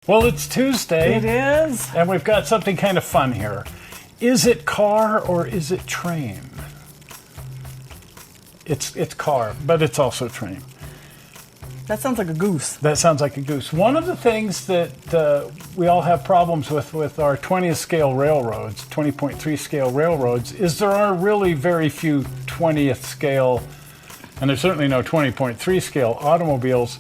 Well, it's Tuesday. It is. And we've got something kind of fun here. Is it car or is it train? It's car, but it's also train. That sounds like a goose. That sounds like a goose. One of the things that we all have problems with our 20th scale railroads, 20.3 scale railroads, is there are really very few 20th scale, and there's certainly no 20.3 scale automobiles,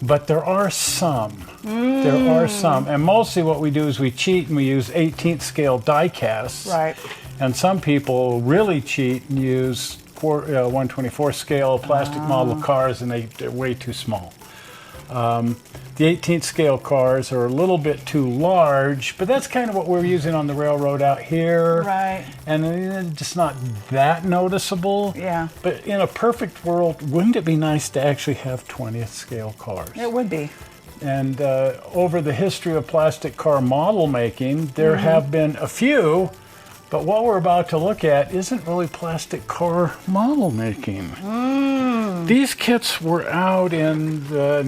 but there are some. There are some. And mostly what we do is we cheat and we use 18th scale die casts. Right. And some people really cheat and use 124 scale plastic model cars, and they're way too small. The 18th scale cars are a little bit too large, but that's kind of what we're using on the railroad out here. Right. And it's just not that noticeable. Yeah. But in a perfect world, wouldn't it be nice to actually have 20th scale cars? It would be. And over the history of plastic car model making, there have been a few, but what we're about to look at isn't really plastic car model making. These kits were out in the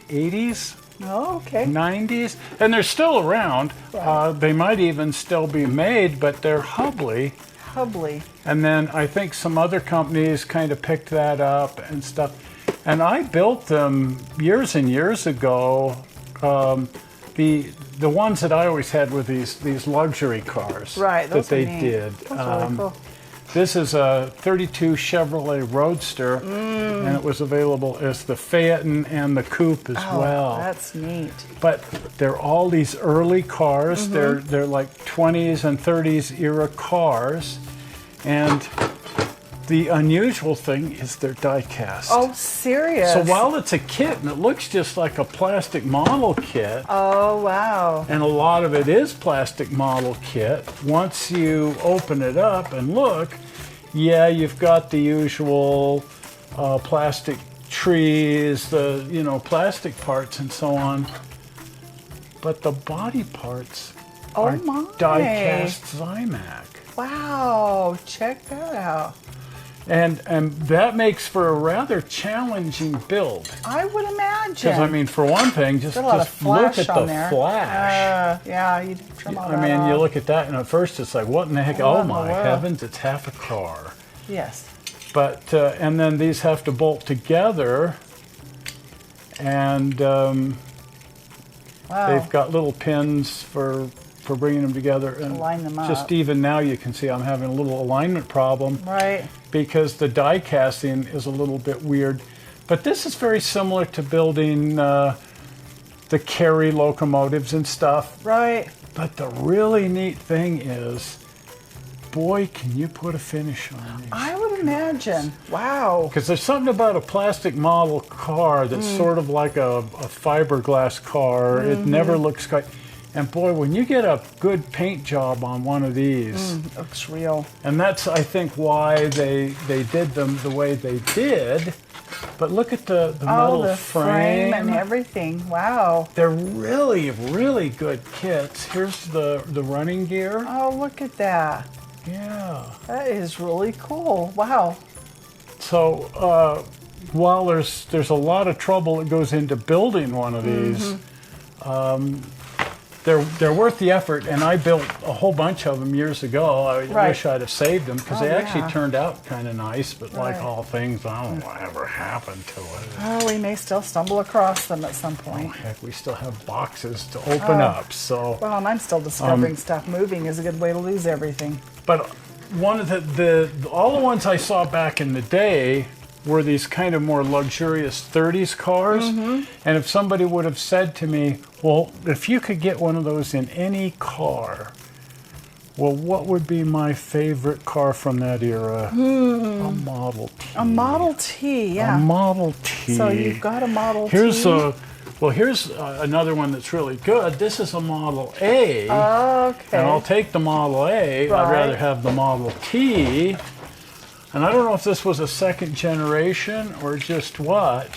1980s, Oh, okay. 90s, and they're still around. Right. They might even still be made, but they're Hubley. Hubley. And then I think some other companies kind of picked that up and stuff. And I built them years and years ago. The ones that I always had were these luxury cars. Right, those that they are neat. did. That's really cool. This is a 32 Chevrolet Roadster, and it was available as the Phaeton and the Coupe as well. That's neat. But they're all these early cars. They're like 20s and 30s era cars, and the unusual thing is they're die cast. Oh, serious? So while it's a kit and it looks just like a plastic model kit, Oh, wow. and a lot of it is plastic model kit, once you open it up and look, yeah, you've got the usual plastic trees, the plastic parts and so on, but the body parts are die cast Zymac. Wow, check that out. And that makes for a rather challenging build. I would imagine. Because, I mean, for one thing, just Got a lot of look flash at on the there. flash. Yeah, you trim all that I mean, you off. look at that, and at first it's like, what in the heck? What Oh, in the my world? heavens, it's half a car. Yes. But, and then these have to bolt together, and Wow. they've got little pins for bringing them together. And line them just up. even now you can see I'm having a little alignment problem. Right. Because the die casting is a little bit weird. But this is very similar to building the Carry locomotives and stuff. Right. But the really neat thing is, boy, can you put a finish on these. I would imagine. Wow. Because there's something about a plastic model car that's sort of like a fiberglass car. It never looks quite... And boy, when you get a good paint job on one of these, Looks real. and that's, I think, why they did them the way they did. But look at the metal the frame and everything. Wow. They're really, really good kits. Here's the running gear. Oh, look at that. Yeah. That is really cool. Wow. So while there's a lot of trouble that goes into building one of these, they're worth the effort, and I built a whole bunch of them years ago. I wish I'd have saved them because Oh, they actually yeah. turned out kind of nice, but like Right. all things, I don't know whatever happened to it. Oh, we may still stumble across them at some Oh, point. heck, we still have boxes to open up, so. Well, and I'm still discovering stuff. Moving is a good way to lose everything. But one of all the ones I saw back in the day were these kind of more luxurious 30s cars. And if somebody would have said to me, well, if you could get one of those in any car, well, what would be my favorite car from that era? A Model T. A Model T, yeah. A Model T. So you've got a Model Here's T. here's another one that's really good. This is a Model A. Okay. And I'll take the Model A. I'd rather Right. have the Model T. And I don't know if this was a second generation or just what.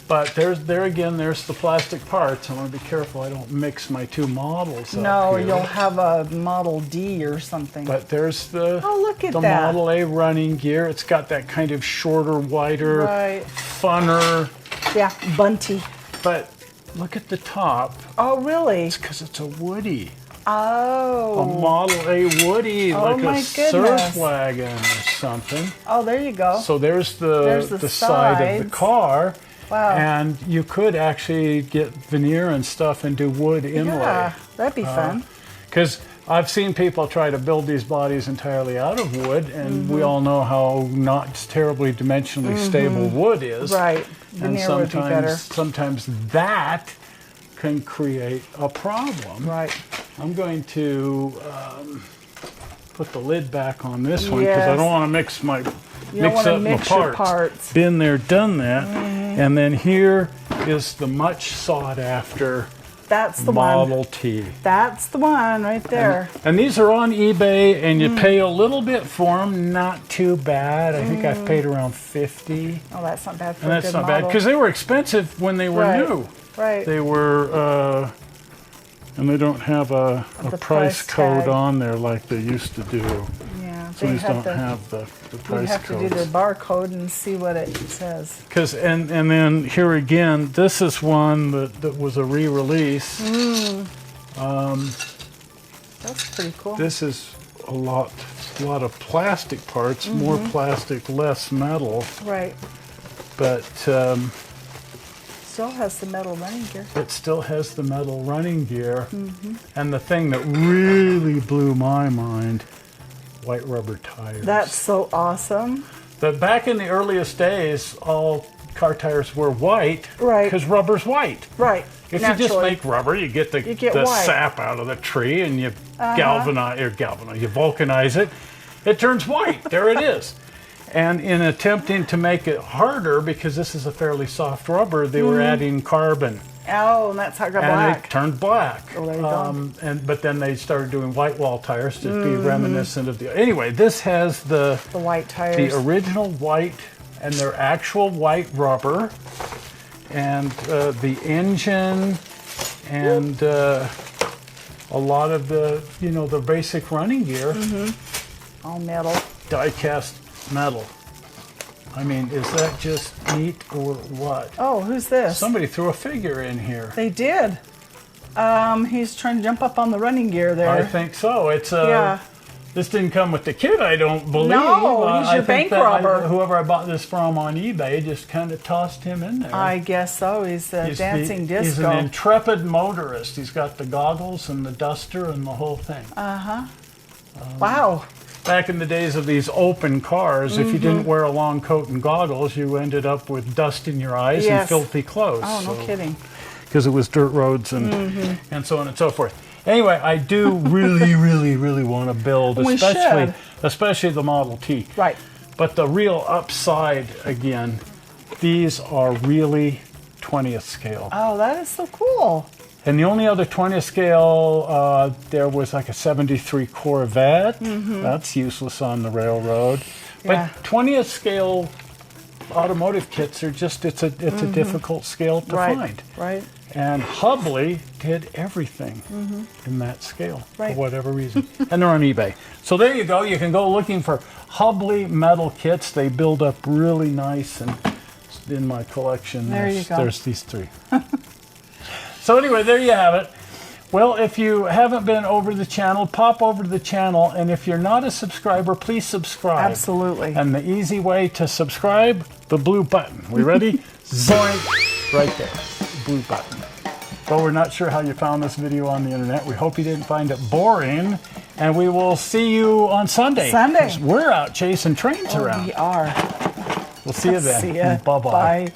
But there's the plastic parts. I want to be careful I don't mix my two models up No, here. you'll have a Model D or something. But there's the look at the that. Model A running gear. It's got that kind of shorter, wider, Right. funner Yeah, bunty. But look at the top. Oh, really? It's because it's a Woody. Oh. A Model A Woody, Oh, like my a surf goodness. wagon or something. Oh, there you go. So there's the side of the sides. car. Wow. And you could actually get veneer and stuff and do wood inlay. Yeah, that'd be fun. Because I've seen people try to build these bodies entirely out of wood, and we all know how not terribly dimensionally stable wood is. Right. And Veneer would be better. sometimes that can create a problem. Right. I'm going to put the lid back on this one because I don't want to mix up my your parts. Been there, done that. And then here is the much sought after That's the Model one. T. That's the one right there. And these are on eBay, and you pay a little bit for them, not too bad. I think I've paid around $50. Oh, that's not bad for And a that's good not model. bad because they were expensive when they were new. Right. They were, and they don't have a The price price code tag. on there like they used to do. Yeah. So these don't have the price You have to do codes. the barcode and see what it says. Because and then here again, this is one that was a re-release. That's pretty cool. This is a lot of plastic parts, more plastic, less metal. Right. But Still has the metal running gear. it still has the metal running gear. And the thing that really blew my mind, white rubber tires. That's so awesome. But back in the earliest days, all car tires were white. Right. Because rubber's white. Right. If you just make rubber, you get the white. sap out of the tree and you you vulcanize it. It turns white. There it is. And in attempting to make it harder, because this is a fairly soft rubber, they were adding carbon. Oh, and that's how it got And black. it turned black. Oh, there you go. But then they started doing white wall tires to be reminiscent of the. Anyway, this has the white tires. the original white and their actual white rubber, and the engine, and a lot of the the basic running gear, All metal. die-cast metal. I mean, is that just neat or what? Oh, who's this? Somebody threw a figure in here. They did. He's trying to jump up on the running gear there. I think so. It's Yeah. This didn't come with the kit, I don't believe. No, he's your I think bank that robber. whoever I bought this from on eBay just kind of tossed him in there. I guess so. He's a dancing disco. He's an intrepid motorist. He's got the goggles and the duster and the whole thing. Wow. Back in the days of these open cars, if you didn't wear a long coat and goggles, you ended up with dust in your eyes and Yes. filthy clothes. Oh, no kidding. Because it was dirt roads and so on and so forth. Anyway, I do really, really, really want to build, We especially the Model T. Right. But the real upside, again, these are really 20th scale. Oh, that is so cool. And the only other 20th scale, there was like a 73 Corvette. That's useless on the railroad. Yeah. But 20th scale automotive kits are just, it's a difficult scale to find. Right. And Hubley did everything in that scale Right. for whatever reason. And they're on eBay. So there you go. You can go looking for Hubley metal kits. They build up really nice. And in my collection, There you go. there's these three. So anyway, there you have it. Well, if you haven't been over to the channel, pop over to the channel. And if you're not a subscriber, please subscribe. Absolutely. And the easy way to subscribe, the blue button. We ready? Zoink! Right there. Blue button. Well, we're not sure how you found this video on the internet. We hope you didn't find it boring. And we will see you on Sunday. 'Cause we're out chasing trains around. We are. We'll see you then. See ya. Bye-bye. Bye.